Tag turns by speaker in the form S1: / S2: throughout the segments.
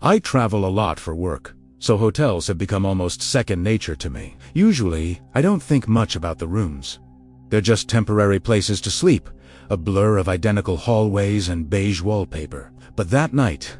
S1: I travel a lot for work, so hotels have become almost second nature to me. Usually, I don't think much about the rooms. They're just temporary places to sleep, a blur of identical hallways and beige wallpaper. But that night,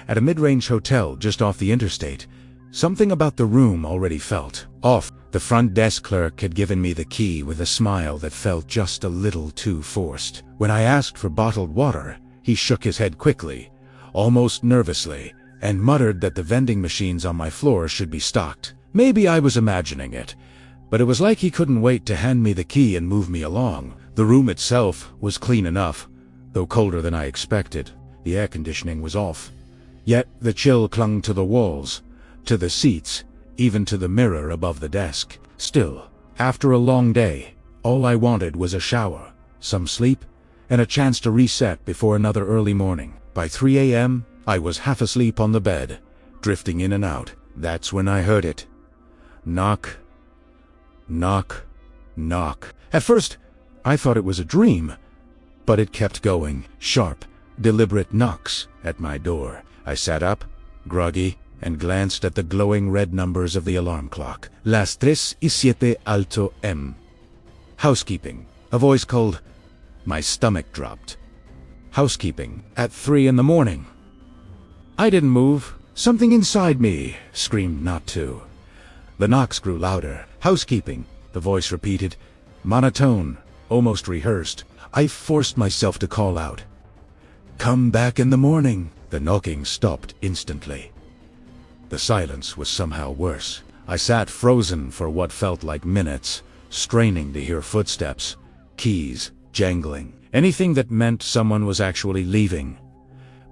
S1: at a mid-range hotel just off the interstate, something about the room already felt off. The front desk clerk had given me the key with a smile that felt just a little too forced. When I asked for bottled water, he shook his head quickly, almost nervously, and muttered that the vending machines on my floor should be stocked. Maybe I was imagining it, but it was like he couldn't wait to hand me the key and move me along. The room itself was clean enough, though colder than I expected. The air conditioning was off. Yet the chill clung to the walls, to the seats, even to the mirror above the desk. Still, after a long day, all I wanted was a shower, some sleep, and a chance to reset before another early morning. By 3 a.m., I was half asleep on the bed, drifting in and out. That's when I heard it. Knock, knock, knock. At first, I thought it was a dream, but it kept going. Sharp, deliberate knocks at my door. I sat up, groggy, and glanced at the glowing red numbers of the alarm clock. Las 3:07 alto M. Housekeeping. A voice called. My stomach dropped. Housekeeping. At 3 in the morning. I didn't move. Something inside me screamed not to. The knocks grew louder. Housekeeping, the voice repeated, monotone, almost rehearsed. I forced myself to call out. Come back in the morning. The knocking stopped instantly. The silence was somehow worse. I sat frozen for what felt like minutes, straining to hear footsteps, keys, jangling, anything that meant someone was actually leaving.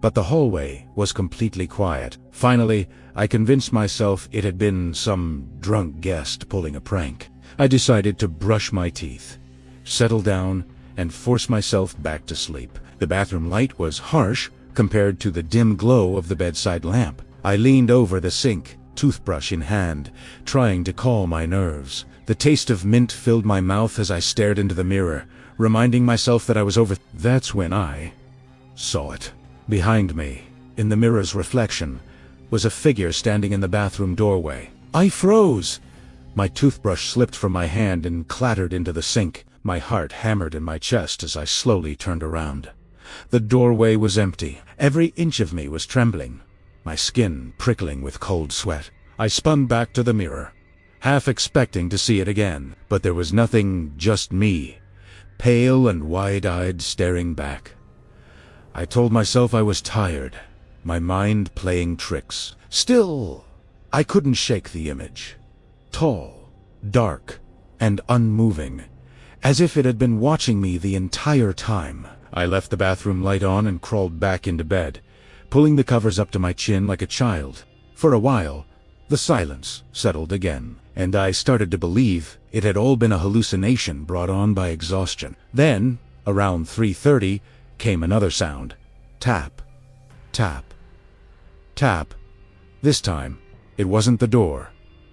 S1: But the hallway was completely quiet. Finally, I convinced myself it had been some drunk guest pulling a prank. I decided to brush my teeth, settle down, and force myself back to sleep. The bathroom light was harsh compared to the dim glow of the bedside lamp. I leaned over the sink, toothbrush in hand, trying to calm my nerves. The taste of mint filled my mouth as I stared into the mirror, reminding myself that I was over. That's when I saw it. Behind me, in the mirror's reflection, was a figure standing in the bathroom doorway. I froze. My toothbrush slipped from my hand and clattered into the sink. My heart hammered in my chest as I slowly turned around. The doorway was empty. Every inch of me was trembling, my skin prickling with cold sweat. I spun back to the mirror, half expecting to see it again. But there was nothing, just me, pale and wide-eyed, staring back. I told myself I was tired, my mind playing tricks. Still, I couldn't shake the image. Tall, dark, and unmoving, as if it had been watching me the entire time. I left the bathroom light on and crawled back into bed, pulling the covers up to my chin like a child. For a while, the silence settled again, and I started to believe it had all been a hallucination brought on by exhaustion. Then, around 3:30, came another sound. Tap, tap, tap. This time, it wasn't the door.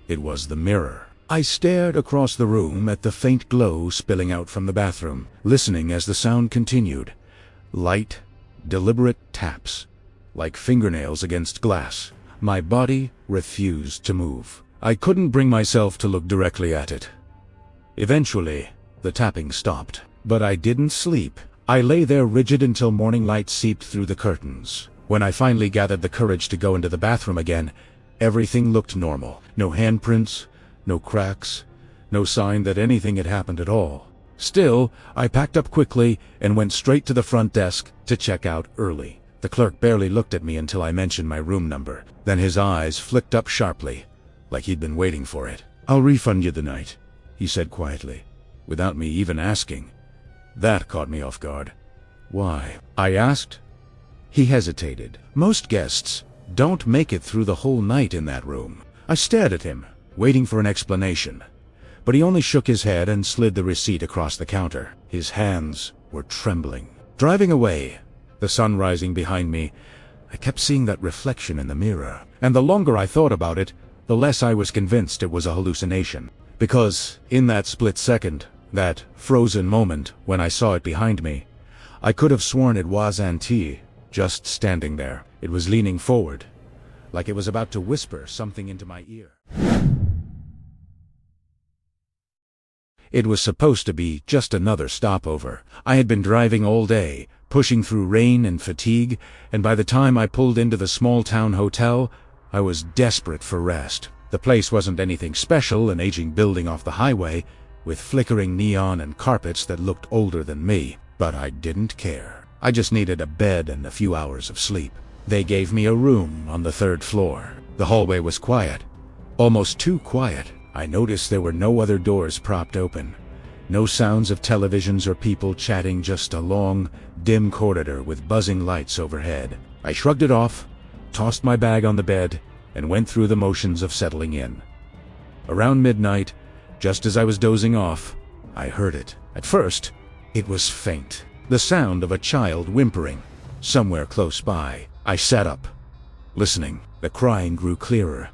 S1: It was the mirror. I stared across the room at the faint glow spilling out from the bathroom, listening as the sound continued. Light, deliberate taps, like fingernails against glass. My body refused to move. I couldn't bring myself to look directly at it. Eventually, the tapping stopped, but I didn't sleep. I lay there rigid until morning light seeped through the curtains. When I finally gathered the courage to go into the bathroom again, everything looked normal. No handprints, no cracks, no sign that anything had happened at all. Still, I packed up quickly and went straight to the front desk to check out early. The clerk barely looked at me until I mentioned my room number. Then his eyes flicked up sharply, like he'd been waiting for it. I'll refund you the night, he said quietly, without me even asking. That caught me off guard. Why? I asked. He hesitated. Most guests don't make it through the whole night in that room. I stared at him, waiting for an explanation, but he only shook his head and slid the receipt across the counter. His hands were trembling. Driving away, the sun rising behind me, I kept seeing that reflection in the mirror, and the longer I thought about it, the less I was convinced it was a hallucination. Because in that split second, that frozen moment when I saw it behind me, I could have sworn it was Auntie, just standing there. It was leaning forward, like it was about to whisper something into my ear. It was supposed to be just another stopover. I had been driving all day, pushing through rain and fatigue, and by the time I pulled into the small-town hotel, I was desperate for rest. The place wasn't anything special, an aging building off the highway, with flickering neon and carpets that looked older than me, but I didn't care. I just needed a bed and a few hours of sleep. They gave me a room on the 3rd floor. The hallway was quiet, almost too quiet. I noticed there were no other doors propped open. No sounds of televisions or people chatting, just a long, dim corridor with buzzing lights overhead. I shrugged it off, tossed my bag on the bed, and went through the motions of settling in. Around midnight, just as I was dozing off, I heard it. At first, it was faint, the sound of a child whimpering, somewhere close by. I sat up, listening. The crying grew clearer,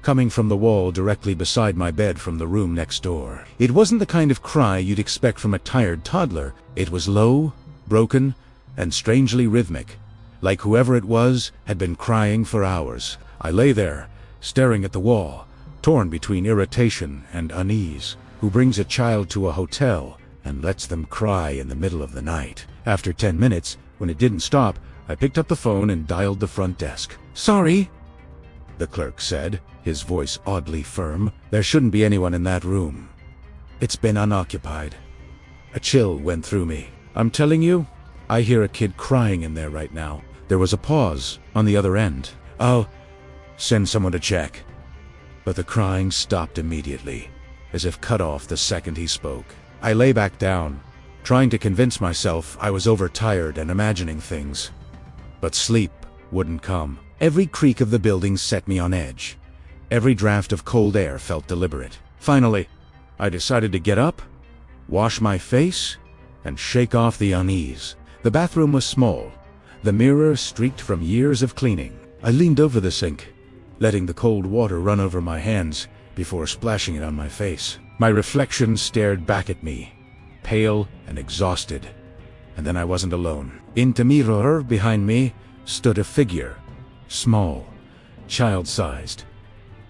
S1: coming from the wall directly beside my bed from the room next door. It wasn't the kind of cry you'd expect from a tired toddler. It was low, broken, and strangely rhythmic, like whoever it was had been crying for hours. I lay there, staring at the wall, torn between irritation and unease. Who brings a child to a hotel and lets them cry in the middle of the night? After 10 minutes, when it didn't stop, I picked up the phone and dialed the front desk. "Sorry," the clerk said, his voice oddly firm. "There shouldn't be anyone in that room. It's been unoccupied." A chill went through me. "I'm telling you, I hear a kid crying in there right now." There was a pause on the other end. "I'll send someone to check." But the crying stopped immediately, as if cut off the second he spoke. I lay back down, trying to convince myself I was overtired and imagining things. But sleep wouldn't come. Every creak of the building set me on edge. Every draft of cold air felt deliberate. Finally, I decided to get up, wash my face, and shake off the unease. The bathroom was small, the mirror streaked from years of cleaning. I leaned over the sink, letting the cold water run over my hands before splashing it on my face. My reflection stared back at me, pale and exhausted. And then I wasn't alone. In the mirror behind me stood a figure, small, child-sized.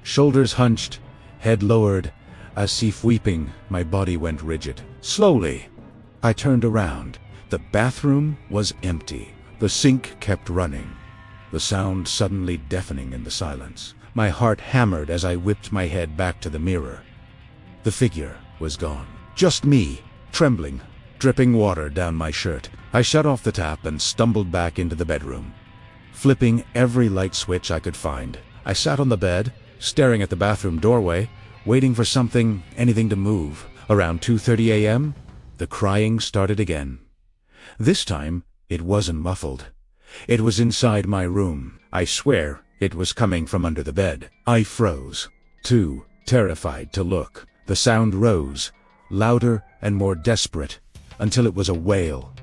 S1: Shoulders hunched, head lowered, as if weeping. My body went rigid. Slowly, I turned around. The bathroom was empty. The sink kept running, the sound suddenly deafening in the silence. My heart hammered as I whipped my head back to the mirror. The figure was gone. Just me, trembling, dripping water down my shirt. I shut off the tap and stumbled back into the bedroom, flipping every light switch I could find. I sat on the bed, staring at the bathroom doorway, waiting for anything to move. Around 2:30 a.m., the crying started again. This time, it wasn't muffled. It was inside my room. I swear it was coming from under the bed. I froze, too terrified to look. The sound rose, louder and more desperate, until it was a wail,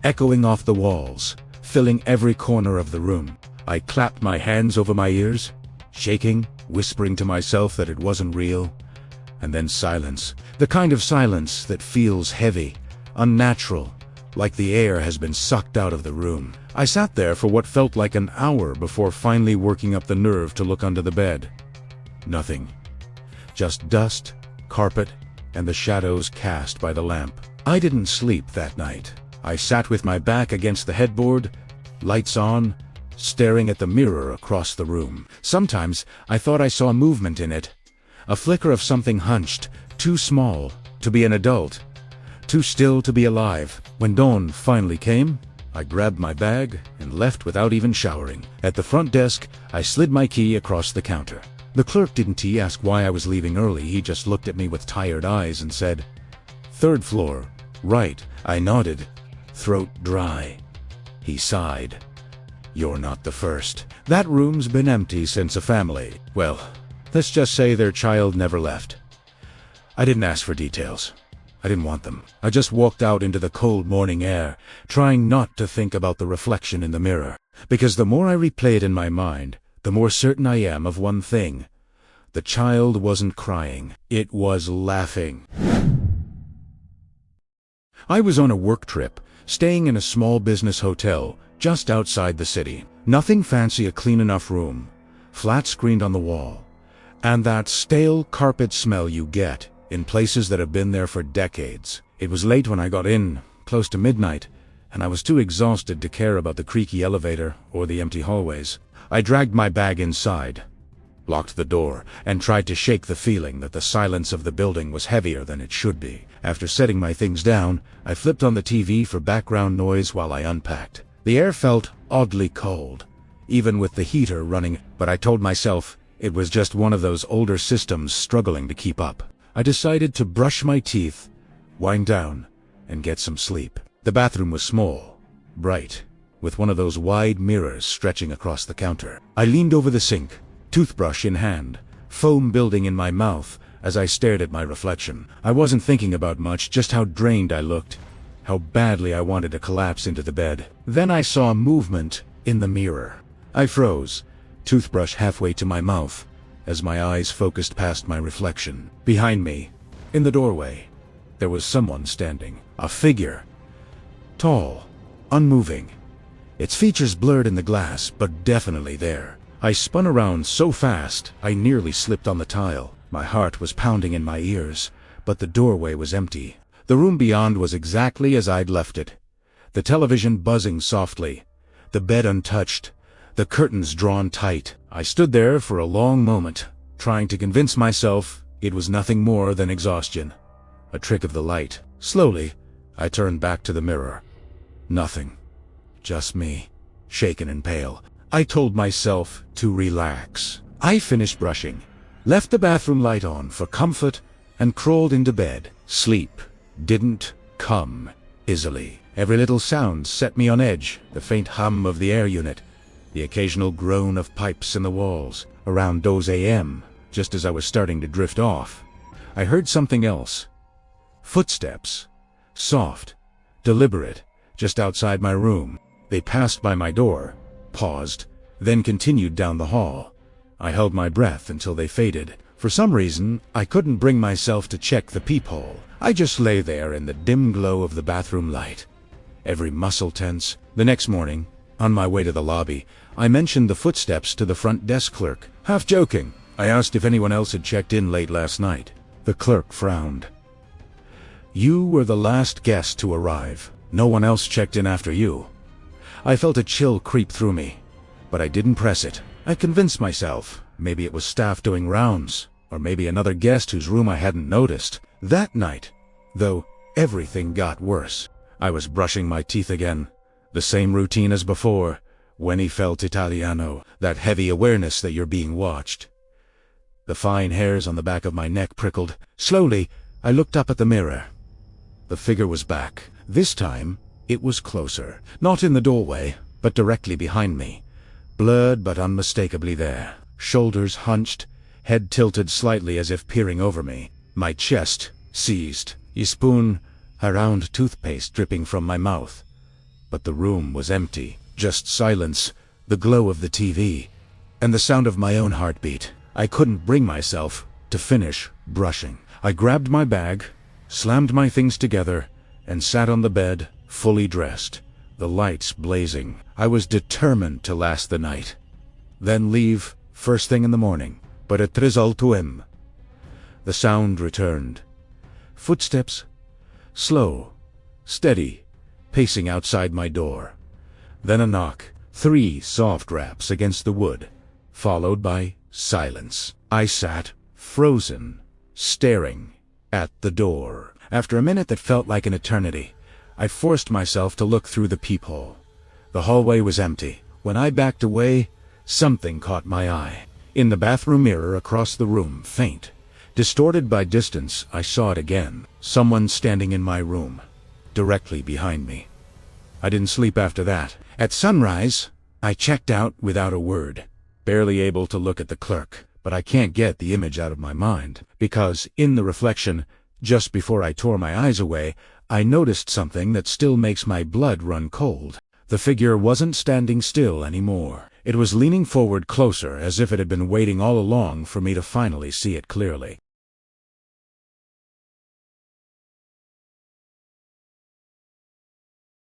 S1: echoing off the walls, filling every corner of the room. I clapped my hands over my ears, shaking, whispering to myself that it wasn't real. And then silence. The kind of silence that feels heavy, unnatural, like the air has been sucked out of the room. I sat there for what felt like an hour before finally working up the nerve to look under the bed. Nothing. Just dust, carpet, and the shadows cast by the lamp. I didn't sleep that night. I sat with my back against the headboard, lights on, staring at the mirror across the room. Sometimes I thought I saw movement in it, a flicker of something hunched, too small to be an adult, too still to be alive. When dawn finally came, I grabbed my bag and left without even showering. At the front desk, I slid my key across the counter. The clerk didn't ask why I was leaving early. He just looked at me with tired eyes and said, "3rd floor, right." I nodded, throat dry. He sighed. "You're not the first. That room's been empty since a family, well, let's just say their child never left." I didn't ask for details. I didn't want them. I just walked out into the cold morning air, trying not to think about the reflection in the mirror. Because the more I replay it in my mind, the more certain I am of one thing. The child wasn't crying. It was laughing. I was on a work trip, staying in a small business hotel just outside the city. Nothing fancy, a clean enough room, flat screened on the wall, and that stale carpet smell you get in places that have been there for decades. It was late when I got in, close to midnight, and I was too exhausted to care about the creaky elevator or the empty hallways. I dragged my bag inside, locked the door, and tried to shake the feeling that the silence of the building was heavier than it should be. After setting my things down, I flipped on the TV for background noise while I unpacked. The air felt oddly cold, even with the heater running, but I told myself it was just one of those older systems struggling to keep up. I decided to brush my teeth, wind down, and get some sleep. The bathroom was small, bright, with one of those wide mirrors stretching across the counter. I leaned over the sink, toothbrush in hand, foam building in my mouth as I stared at my reflection. I wasn't thinking about much, just how drained I looked, how badly I wanted to collapse into the bed. Then I saw movement in the mirror. I froze, toothbrush halfway to my mouth, as my eyes focused past my reflection. Behind me, in the doorway, there was someone standing. A figure. Tall, unmoving. Its features blurred in the glass, but definitely there. I spun around so fast, I nearly slipped on the tile. My heart was pounding in my ears, but the doorway was empty. The room beyond was exactly as I'd left it. The television buzzing softly, the bed untouched, the curtains drawn tight. I stood there for a long moment, trying to convince myself it was nothing more than exhaustion. A trick of the light. Slowly, I turned back to the mirror. Nothing. Just me, shaken and pale. I told myself to relax. I finished brushing, left the bathroom light on for comfort, and crawled into bed. Sleep didn't come easily. Every little sound set me on edge. The faint hum of the air unit, the occasional groan of pipes in the walls. Around 2 a.m., just as I was starting to drift off, I heard something else. Footsteps. Soft, deliberate, just outside my room. They passed by my door, paused, then continued down the hall. I held my breath until they faded. For some reason, I couldn't bring myself to check the peephole. I just lay there in the dim glow of the bathroom light, every muscle tense. The next morning, on my way to the lobby, I mentioned the footsteps to the front desk clerk. Half joking, I asked if anyone else had checked in late last night. The clerk frowned. You were the last guest to arrive. No one else checked in after you. I felt a chill creep through me, but I didn't press it. I convinced myself maybe it was staff doing rounds, or maybe another guest whose room I hadn't noticed. That night, though, everything got worse. I was brushing my teeth again, the same routine as before. When he felt Italiano, that heavy awareness that you're being watched. The fine hairs on the back of my neck prickled. Slowly, I looked up at the mirror. The figure was back. This time, it was closer. Not in the doorway, but directly behind me. Blurred but unmistakably there. Shoulders hunched, head tilted slightly as if peering over me. My chest seized. A spoon, a round toothpaste dripping from my mouth. But the room was empty. Just silence, the glow of the TV, and the sound of my own heartbeat. I couldn't bring myself to finish brushing. I grabbed my bag, slammed my things together, and sat on the bed, fully dressed, the lights blazing. I was determined to last the night, then leave first thing in the morning. But at 3 a.m., the sound returned. Footsteps, slow, steady, pacing outside my door. Then a knock, 3 soft raps against the wood, followed by silence. I sat, frozen, staring at the door. After a minute that felt like an eternity, I forced myself to look through the peephole. The hallway was empty. When I backed away, something caught my eye. In the bathroom mirror across the room, faint, distorted by distance, I saw it again. Someone standing in my room, directly behind me. I didn't sleep after that. At sunrise, I checked out without a word, barely able to look at the clerk. But I can't get the image out of my mind, because in the reflection, just before I tore my eyes away, I noticed something that still makes my blood run cold. The figure wasn't standing still anymore. It was leaning forward closer, as if it had been waiting all along for me to finally see it clearly.